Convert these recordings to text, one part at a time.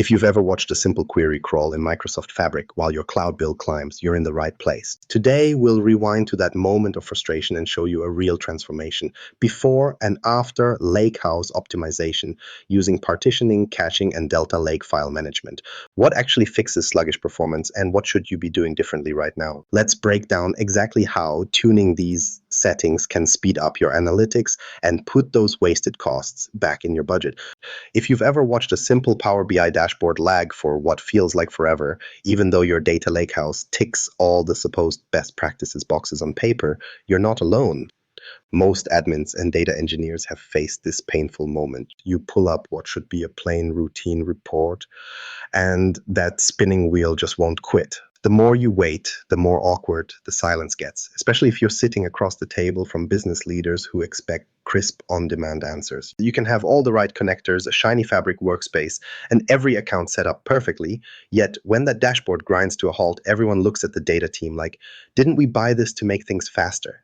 If you've ever watched a simple query crawl in Microsoft Fabric while your cloud bill climbs, you're in the right place. Today, we'll rewind to that moment of frustration and show you a real transformation before and after Lakehouse optimization using partitioning, caching, and Delta Lake file management. What actually fixes sluggish performance and what should you be doing differently right now? Let's break down exactly how tuning these settings can speed up your analytics and put those wasted costs back in your budget. If you've ever watched a simple Power BI dashboard lag for what feels like forever, even though your data lakehouse ticks all the supposed best practices boxes on paper, you're not alone. Most admins and data engineers have faced this painful moment. You pull up what should be a plain routine report, and that spinning wheel just won't quit. The more you wait, the more awkward the silence gets, especially if you're sitting across the table from business leaders who expect crisp, on-demand answers. You can have all the right connectors, a shiny Fabric workspace, and every account set up perfectly, yet when that dashboard grinds to a halt, everyone looks at the data team like, didn't we buy this to make things faster?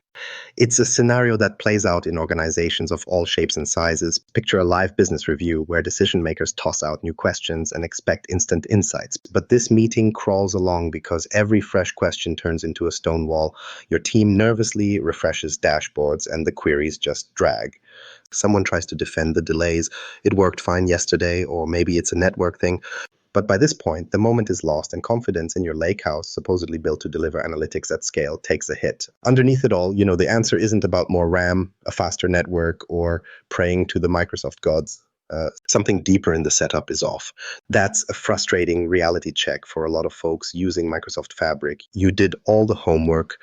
It's a scenario that plays out in organizations of all shapes and sizes. Picture a live business review where decision makers toss out new questions and expect instant insights. But this meeting crawls along because every fresh question turns into a stone wall. Your team nervously refreshes dashboards and the queries just drag. Someone tries to defend the delays. It worked fine yesterday, or maybe it's a network thing. But by this point, the moment is lost and confidence in your lakehouse, supposedly built to deliver analytics at scale, takes a hit. Underneath it all, the answer isn't about more RAM, a faster network, or praying to the Microsoft gods. Something deeper in the setup is off. That's a frustrating reality check for a lot of folks using Microsoft Fabric. You did all the homework,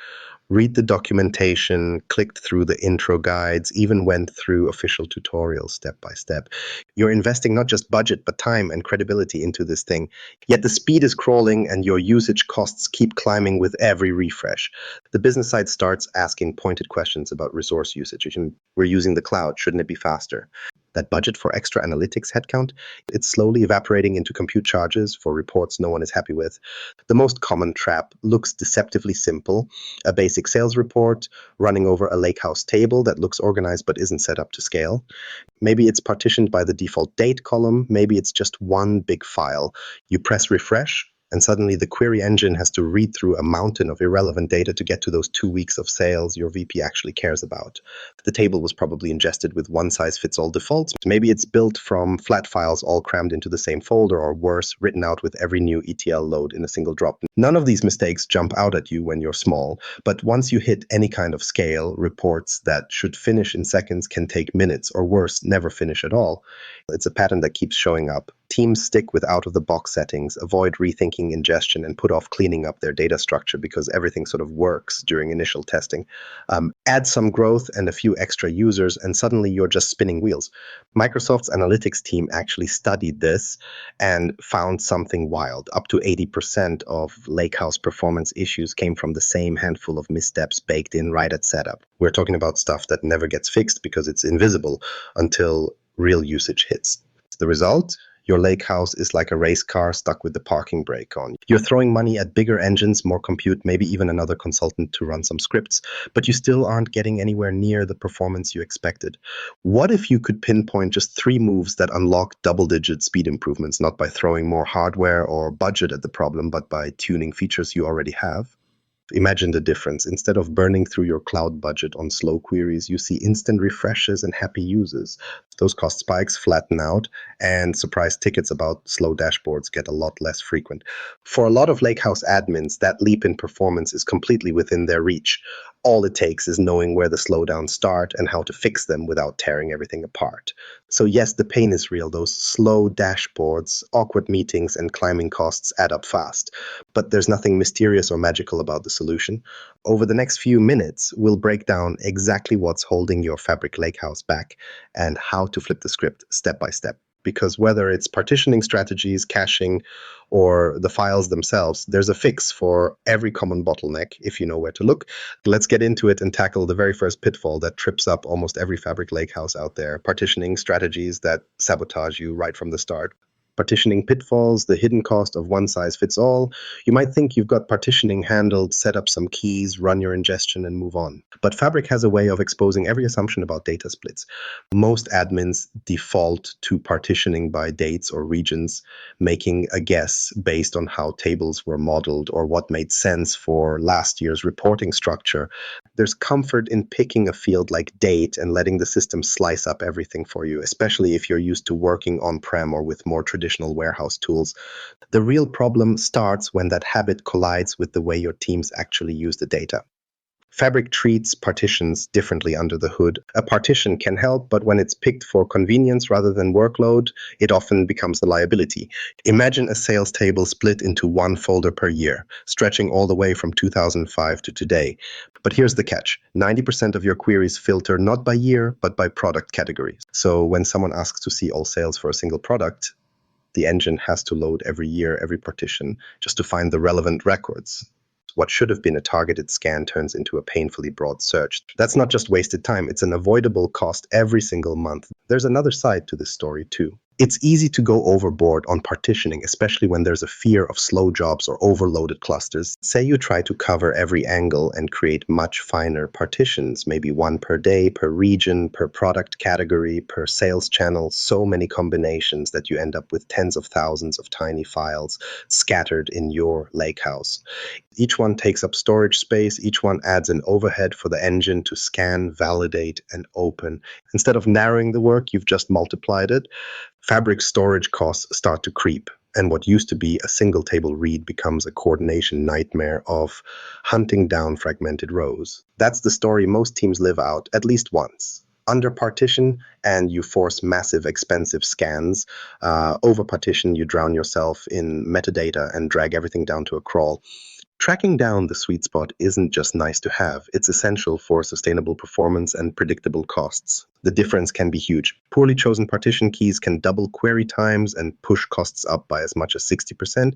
read the documentation, clicked through the intro guides, even went through official tutorials step by step. You're investing not just budget, but time and credibility into this thing. Yet the speed is crawling and your usage costs keep climbing with every refresh. The business side starts asking pointed questions about resource usage. We're using the cloud, shouldn't it be faster? That budget for extra analytics headcount, it's slowly evaporating into compute charges for reports no one is happy with. The most common trap looks deceptively simple. A basic sales report running over a Lakehouse table that looks organized but isn't set up to scale. Maybe it's partitioned by the default date column. Maybe it's just one big file. You press refresh, and suddenly the query engine has to read through a mountain of irrelevant data to get to those 2 weeks of sales your VP actually cares about. The table was probably ingested with one-size-fits-all defaults. Maybe it's built from flat files all crammed into the same folder, or worse, written out with every new ETL load in a single drop. None of these mistakes jump out at you when you're small, but once you hit any kind of scale, reports that should finish in seconds can take minutes, or worse, never finish at all. It's a pattern that keeps showing up. Teams stick with out-of-the-box settings, avoid rethinking ingestion, and put off cleaning up their data structure because everything sort of works during initial testing. Add some growth and a few extra users, and suddenly you're just spinning wheels. Microsoft's analytics team actually studied this and found something wild. Up to 80% of Lakehouse performance issues came from the same handful of missteps baked in right at setup. We're talking about stuff that never gets fixed because it's invisible until real usage hits. The result? Your Lakehouse is like a race car stuck with the parking brake on. You're throwing money at bigger engines, more compute, maybe even another consultant to run some scripts, but you still aren't getting anywhere near the performance you expected. What if you could pinpoint just 3 moves that unlock double-digit speed improvements, not by throwing more hardware or budget at the problem, but by tuning features you already have? Imagine the difference. Instead of burning through your cloud budget on slow queries, you see instant refreshes and happy users. Those cost spikes flatten out, and surprise tickets about slow dashboards get a lot less frequent. For a lot of Lakehouse admins, that leap in performance is completely within their reach. All it takes is knowing where the slowdowns start and how to fix them without tearing everything apart. So yes, the pain is real. Those slow dashboards, awkward meetings, and climbing costs add up fast. But there's nothing mysterious or magical about the solution. Over the next few minutes, we'll break down exactly what's holding your Fabric Lakehouse back and how to flip the script step by step. Because whether it's partitioning strategies, caching, or the files themselves, there's a fix for every common bottleneck if you know where to look. Let's get into it and tackle the very first pitfall that trips up almost every Fabric Lakehouse out there: partitioning strategies that sabotage you right from the start. Partitioning pitfalls, the hidden cost of one size fits all. You might think you've got partitioning handled, set up some keys, run your ingestion, and move on. But Fabric has a way of exposing every assumption about data splits. Most admins default to partitioning by dates or regions, making a guess based on how tables were modeled or what made sense for last year's reporting structure. There's comfort in picking a field like date and letting the system slice up everything for you, especially if you're used to working on-prem or with more traditional warehouse tools. The real problem starts when that habit collides with the way your teams actually use the data. Fabric treats partitions differently under the hood. A partition can help, but when it's picked for convenience rather than workload, it often becomes a liability. Imagine a sales table split into one folder per year, stretching all the way from 2005 to today. But here's the catch. 90% of your queries filter not by year, but by product category. So when someone asks to see all sales for a single product, the engine has to load every year, every partition, just to find the relevant records. What should have been a targeted scan turns into a painfully broad search. That's not just wasted time, it's an avoidable cost every single month. There's another side to this story too. It's easy to go overboard on partitioning, especially when there's a fear of slow jobs or overloaded clusters. Say you try to cover every angle and create much finer partitions, maybe one per day, per region, per product category, per sales channel, so many combinations that you end up with tens of thousands of tiny files scattered in your lakehouse. Each one takes up storage space, each one adds an overhead for the engine to scan, validate, and open. Instead of narrowing the work, you've just multiplied it. Fabric storage costs start to creep, and what used to be a single table read becomes a coordination nightmare of hunting down fragmented rows. That's the story most teams live out at least once. Under partition, and you force massive, expensive scans. Over partition, you drown yourself in metadata and drag everything down to a crawl. Tracking down the sweet spot isn't just nice to have, it's essential for sustainable performance and predictable costs. The difference can be huge. Poorly chosen partition keys can double query times and push costs up by as much as 60%.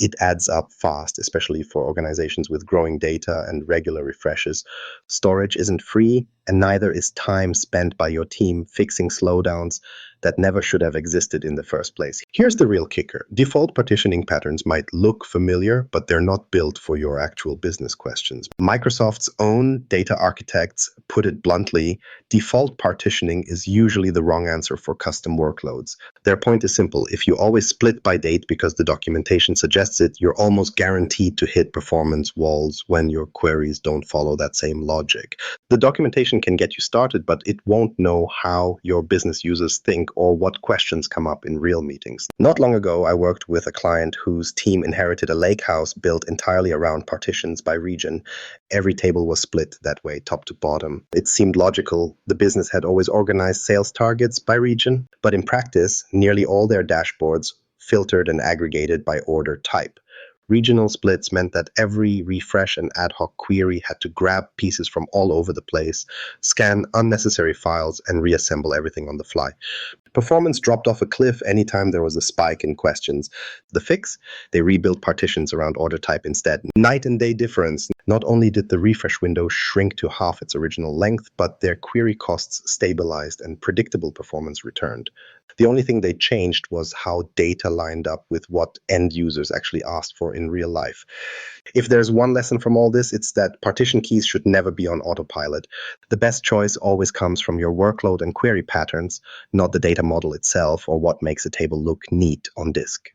It adds up fast, especially for organizations with growing data and regular refreshes. Storage isn't free, and neither is time spent by your team fixing slowdowns that never should have existed in the first place. Here's the real kicker. Default partitioning patterns might look familiar, but they're not built for your actual business questions. Microsoft's own data architects put it bluntly, default partitioning is usually the wrong answer for custom workloads. Their point is simple. If you always split by date because the documentation suggests it, you're almost guaranteed to hit performance walls when your queries don't follow that same logic. The documentation can get you started, but it won't know how your business users think or what questions come up in real meetings. Not long ago, I worked with a client whose team inherited a lakehouse built entirely around partitions by region. Every table was split that way, top to bottom. It seemed logical. The business had always organized sales targets by region, but in practice, nearly all their dashboards filtered and aggregated by order type. Regional splits meant that every refresh and ad hoc query had to grab pieces from all over the place, scan unnecessary files, and reassemble everything on the fly. Performance dropped off a cliff anytime there was a spike in questions. The fix? They rebuilt partitions around order type instead. Night and day difference. Not only did the refresh window shrink to half its original length, but their query costs stabilized and predictable performance returned. The only thing they changed was how data lined up with what end users actually asked for in real life. If there's one lesson from all this, it's that partition keys should never be on autopilot. The best choice always comes from your workload and query patterns, not the data model itself or what makes a table look neat on disk.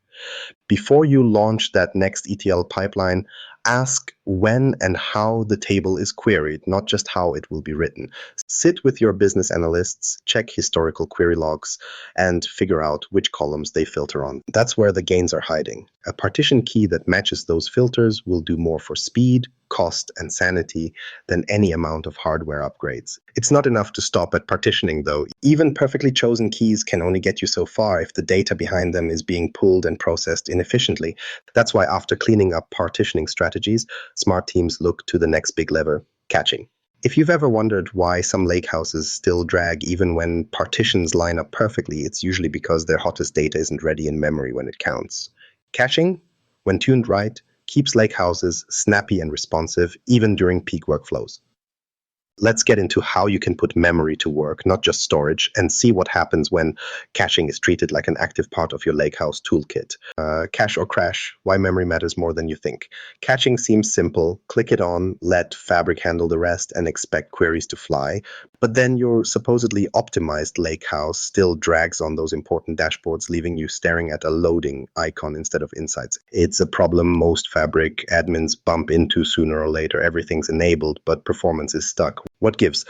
Before you launch that next ETL pipeline, ask when and how the table is queried, not just how it will be written. Sit with your business analysts, check historical query logs, and figure out which columns they filter on. That's where the gains are hiding. A partition key that matches those filters will do more for speed, cost, and sanity than any amount of hardware upgrades. It's not enough to stop at partitioning, though. Even perfectly chosen keys can only get you so far if the data behind them is being pulled and processed inefficiently. That's why after cleaning up partitioning strategies, smart teams look to the next big lever, caching. If you've ever wondered why some lakehouses still drag even when partitions line up perfectly, it's usually because their hottest data isn't ready in memory when it counts. Caching, when tuned right, keeps lakehouses snappy and responsive even during peak workflows. Let's get into how you can put memory to work, not just storage, and see what happens when caching is treated like an active part of your Lakehouse toolkit. Cache or crash, why memory matters more than you think. Caching seems simple. Click it on, let Fabric handle the rest, and expect queries to fly. But then your supposedly optimized Lakehouse still drags on those important dashboards, leaving you staring at a loading icon instead of insights. It's a problem most Fabric admins bump into sooner or later. Everything's enabled, but performance is stuck. What gives?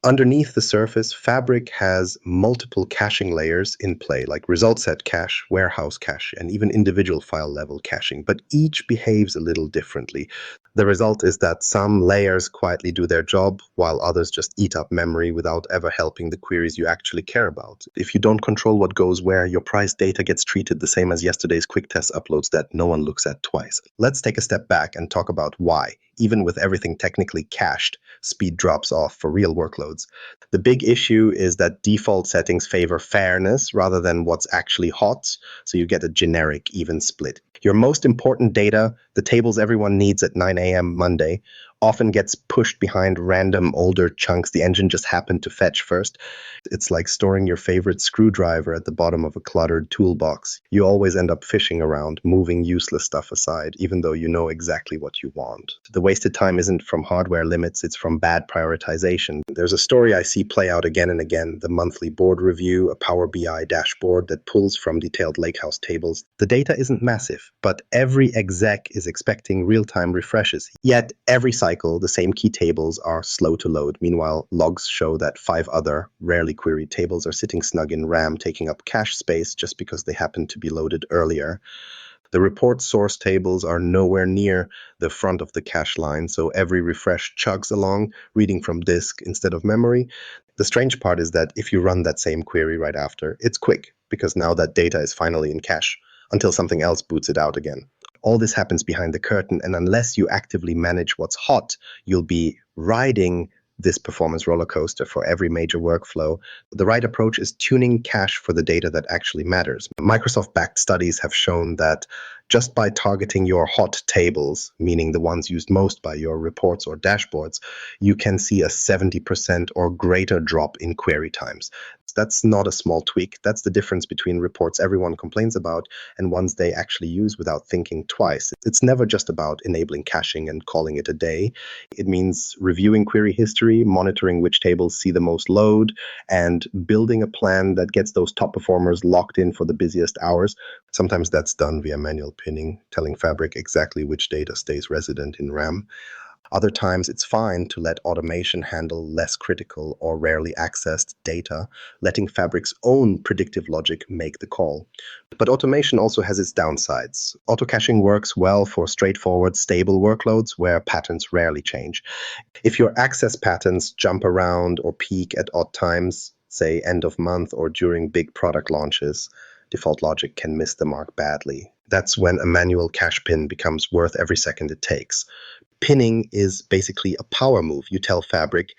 Underneath the surface, Fabric has multiple caching layers in play, like result set cache, warehouse cache, and even individual file level caching, but each behaves a little differently. The result is that some layers quietly do their job, while others just eat up memory without ever helping the queries you actually care about. If you don't control what goes where, your price data gets treated the same as yesterday's quick test uploads that no one looks at twice. Let's take a step back and talk about why, even with everything technically cached, speed drops off for real workloads. The big issue is that default settings favor fairness rather than what's actually hot, so you get a generic even split. Your most important data, the tables everyone needs at 9 a.m. Monday, often gets pushed behind random older chunks the engine just happened to fetch first. It's like storing your favorite screwdriver at the bottom of a cluttered toolbox. You always end up fishing around, moving useless stuff aside, even though you know exactly what you want. The wasted time isn't from hardware limits, it's from bad prioritization. There's a story I see play out again and again, the monthly board review, a Power BI dashboard that pulls from detailed Lakehouse tables. The data isn't massive, but every exec is expecting real-time refreshes. Yet every cycle, the same key tables are slow to load. Meanwhile, logs show that 5 other, rarely queried tables are sitting snug in RAM, taking up cache space just because they happen to be loaded earlier. The report source tables are nowhere near the front of the cache line, so every refresh chugs along, reading from disk instead of memory. The strange part is that if you run that same query right after, it's quick, because now that data is finally in cache, until something else boots it out again. All this happens behind the curtain, and unless you actively manage what's hot, you'll be riding this performance roller coaster for every major workflow. The right approach is tuning cache for the data that actually matters. Microsoft-backed studies have shown that just by targeting your hot tables, meaning the ones used most by your reports or dashboards, you can see a 70% or greater drop in query times. That's not a small tweak. That's the difference between reports everyone complains about and ones they actually use without thinking twice. It's never just about enabling caching and calling it a day. It means reviewing query history, monitoring which tables see the most load, and building a plan that gets those top performers locked in for the busiest hours. Sometimes that's done via manual pinning, telling Fabric exactly which data stays resident in RAM. Other times, it's fine to let automation handle less critical or rarely accessed data, letting Fabric's own predictive logic make the call. But automation also has its downsides. Auto-caching works well for straightforward, stable workloads where patterns rarely change. If your access patterns jump around or peak at odd times, say end of month or during big product launches, default logic can miss the mark badly. That's when a manual cache pin becomes worth every second it takes. Pinning is basically a power move. You tell Fabric,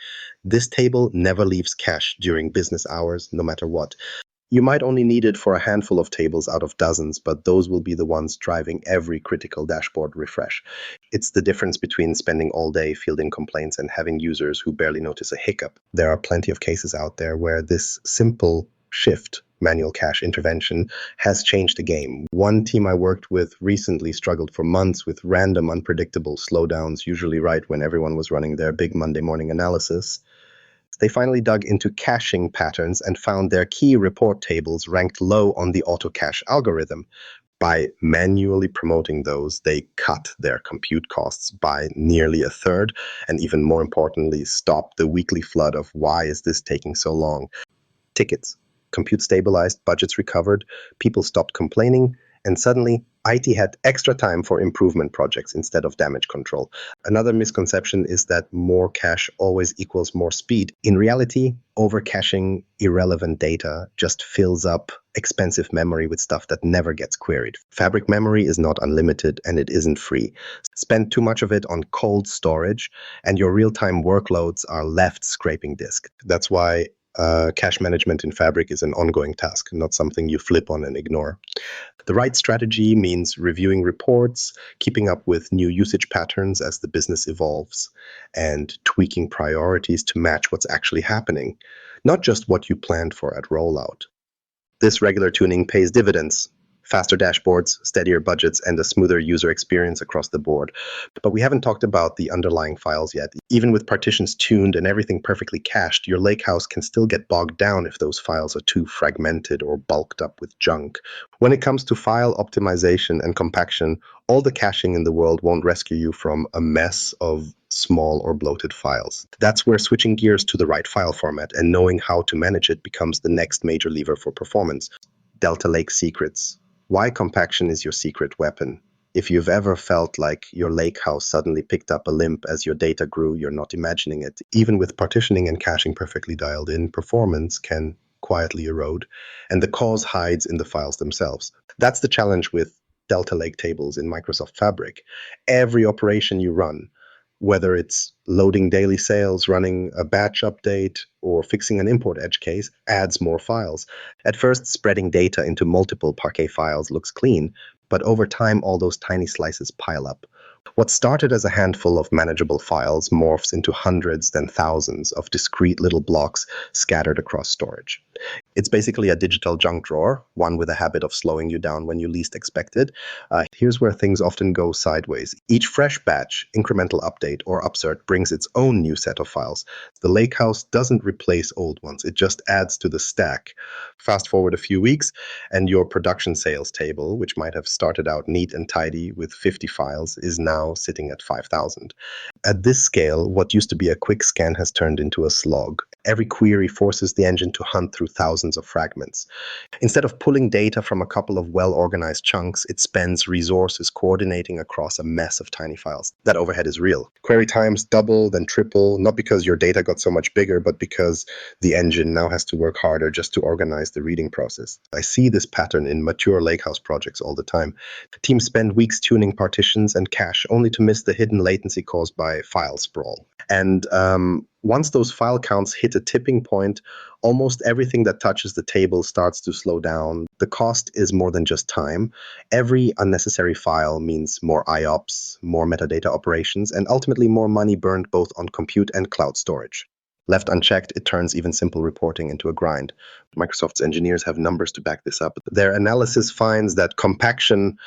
this table never leaves cache during business hours, no matter what. You might only need it for a handful of tables out of dozens, but those will be the ones driving every critical dashboard refresh. It's the difference between spending all day fielding complaints and having users who barely notice a hiccup. There are plenty of cases out there where this simple shift, manual cache intervention, has changed the game. One team I worked with recently struggled for months with random, unpredictable slowdowns, usually right when everyone was running their big Monday morning analysis. They finally dug into caching patterns and found their key report tables ranked low on the auto-cache algorithm. By manually promoting those, they cut their compute costs by nearly a third, and even more importantly, stopped the weekly flood of why is this taking so long? Tickets. Compute stabilized, budgets recovered, people stopped complaining, and suddenly IT had extra time for improvement projects instead of damage control. Another misconception is that more cache always equals more speed. In reality, over-caching irrelevant data just fills up expensive memory with stuff that never gets queried. Fabric memory is not unlimited and it isn't free. Spend too much of it on cold storage and your real-time workloads are left scraping disk. That's why Cache management in Fabric is an ongoing task, not something you flip on and ignore. The right strategy means reviewing reports, keeping up with new usage patterns as the business evolves, and tweaking priorities to match what's actually happening, not just what you planned for at rollout. This regular tuning pays dividends. Faster dashboards, steadier budgets, and a smoother user experience across the board. But we haven't talked about the underlying files yet. Even with partitions tuned and everything perfectly cached, your Lakehouse can still get bogged down if those files are too fragmented or bulked up with junk. When it comes to file optimization and compaction, all the caching in the world won't rescue you from a mess of small or bloated files. That's where switching gears to the right file format and knowing how to manage it becomes the next major lever for performance. Delta Lake secrets. Why compaction is your secret weapon. If you've ever felt like your Lakehouse suddenly picked up a limp as your data grew, you're not imagining it. Even with partitioning and caching perfectly dialed in, performance can quietly erode, and the cause hides in the files themselves. That's the challenge with Delta Lake tables in Microsoft Fabric. Every operation you run, whether it's loading daily sales, running a batch update, or fixing an import edge case, adds more files. At first, spreading data into multiple Parquet files looks clean, but over time, all those tiny slices pile up. What started as a handful of manageable files morphs into hundreds, then thousands of discrete little blocks scattered across storage. It's basically a digital junk drawer, one with a habit of slowing you down when you least expect it. Here's where things often go sideways. Each fresh batch, incremental update, or upsert brings its own new set of files. The Lakehouse doesn't replace old ones, it just adds to the stack. Fast forward a few weeks, and your production sales table, which might have started out neat and tidy with 50 files, is now sitting at 5,000. At this scale, what used to be a quick scan has turned into a slog. Every query forces the engine to hunt through thousands of fragments. Instead of pulling data from a couple of well-organized chunks, it spends resources coordinating across a mess of tiny files. That overhead is real. Query times double, then triple, not because your data got so much bigger, but because the engine now has to work harder just to organize the reading process. I see this pattern in mature Lakehouse projects all the time. Teams spend weeks tuning partitions and cache only to miss the hidden latency caused by file sprawl. And once those file counts hit a tipping point, almost everything that touches the table starts to slow down. The cost is more than just time. Every unnecessary file means more IOPS, more metadata operations, and ultimately more money burned both on compute and cloud storage. Left unchecked, it turns even simple reporting into a grind. Microsoft's engineers have numbers to back this up. Their analysis finds that compaction,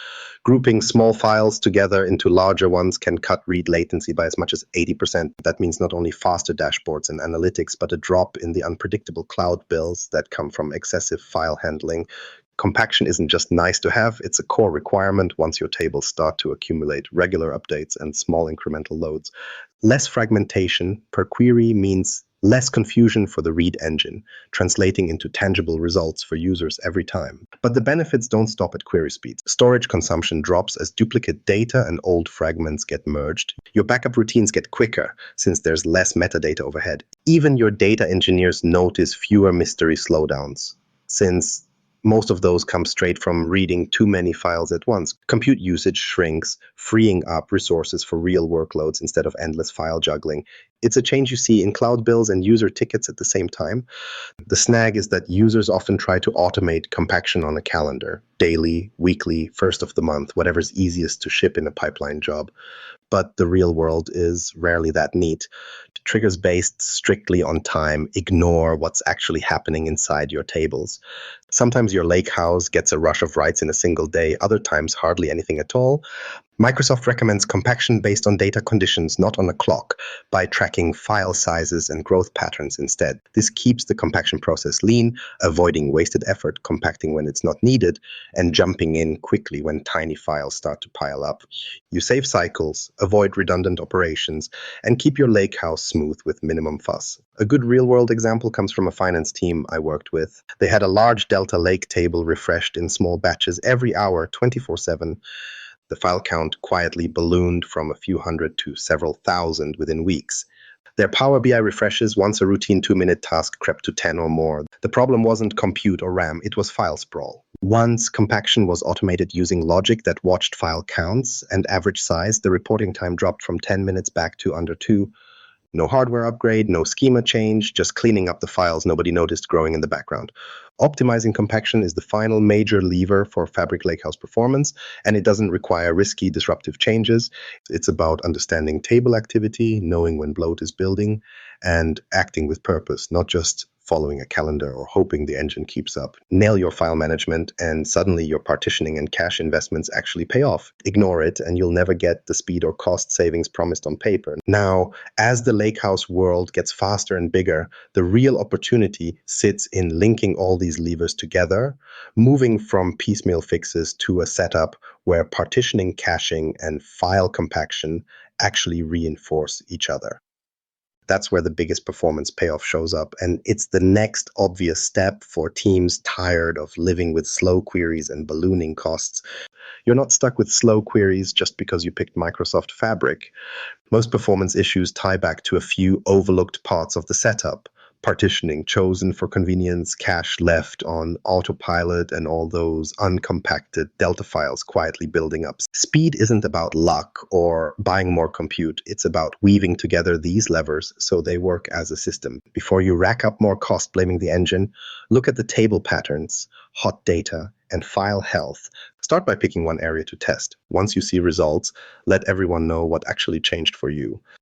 grouping small files together into larger ones, can cut read latency by as much as 80%. That means not only faster dashboards and analytics, but a drop in the unpredictable cloud bills that come from excessive file handling. Compaction isn't just nice to have, it's a core requirement once your tables start to accumulate regular updates and small incremental loads. Less fragmentation per query means less confusion for the read engine, translating into tangible results for users every time. But the benefits don't stop at query speed. Storage consumption drops as duplicate data and old fragments get merged. Your backup routines get quicker since there's less metadata overhead. Even your data engineers notice fewer mystery slowdowns, since most of those come straight from reading too many files at once. Compute usage shrinks, freeing up resources for real workloads instead of endless file juggling. It's a change you see in cloud bills and user tickets at the same time. The snag is that users often try to automate compaction on a calendar, daily, weekly, first of the month, whatever's easiest to ship in a pipeline job. But the real world is rarely that neat. Triggers based strictly on time ignore what's actually happening inside your tables. Sometimes your Lakehouse gets a rush of writes in a single day, other times hardly anything at all. Microsoft recommends compaction based on data conditions, not on a clock, by tracking file sizes and growth patterns instead. This keeps the compaction process lean, avoiding wasted effort, compacting when it's not needed, and jumping in quickly when tiny files start to pile up. You save cycles, avoid redundant operations, and keep your Lakehouse smooth with minimum fuss. A good real-world example comes from a finance team I worked with. They had a large Delta Lake table refreshed in small batches every hour, 24/7. The file count quietly ballooned from a few hundred to several thousand within weeks. Their PowerBI refreshes, once a routine 2-minute task, crept to 10 or more. The problem wasn't compute or RAM, it was file sprawl. Once compaction was automated using logic that watched file counts and average size, the reporting time dropped from 10 minutes back to under 2. No hardware upgrade, no schema change, just cleaning up the files nobody noticed growing in the background. Optimizing compaction is the final major lever for Fabric Lakehouse performance, and it doesn't require risky, disruptive changes. It's about understanding table activity, knowing when bloat is building, and acting with purpose, not just following a calendar or hoping the engine keeps up. Nail your file management, and suddenly your partitioning and cache investments actually pay off. Ignore it, and you'll never get the speed or cost savings promised on paper. Now, as the Lakehouse world gets faster and bigger, the real opportunity sits in linking all these levers together, moving from piecemeal fixes to a setup where partitioning, caching, and file compaction actually reinforce each other. That's where the biggest performance payoff shows up. And it's the next obvious step for teams tired of living with slow queries and ballooning costs. You're not stuck with slow queries just because you picked Microsoft Fabric. Most performance issues tie back to a few overlooked parts of the setup. Partitioning chosen for convenience, cache left on autopilot, and all those uncompacted Delta files quietly building up. Speed isn't about luck or buying more compute. It's about weaving together these levers so they work as a system. Before you rack up more cost blaming the engine, look at the table patterns, hot data, and file health. Start by picking one area to test. Once you see results, let everyone know what actually changed for you.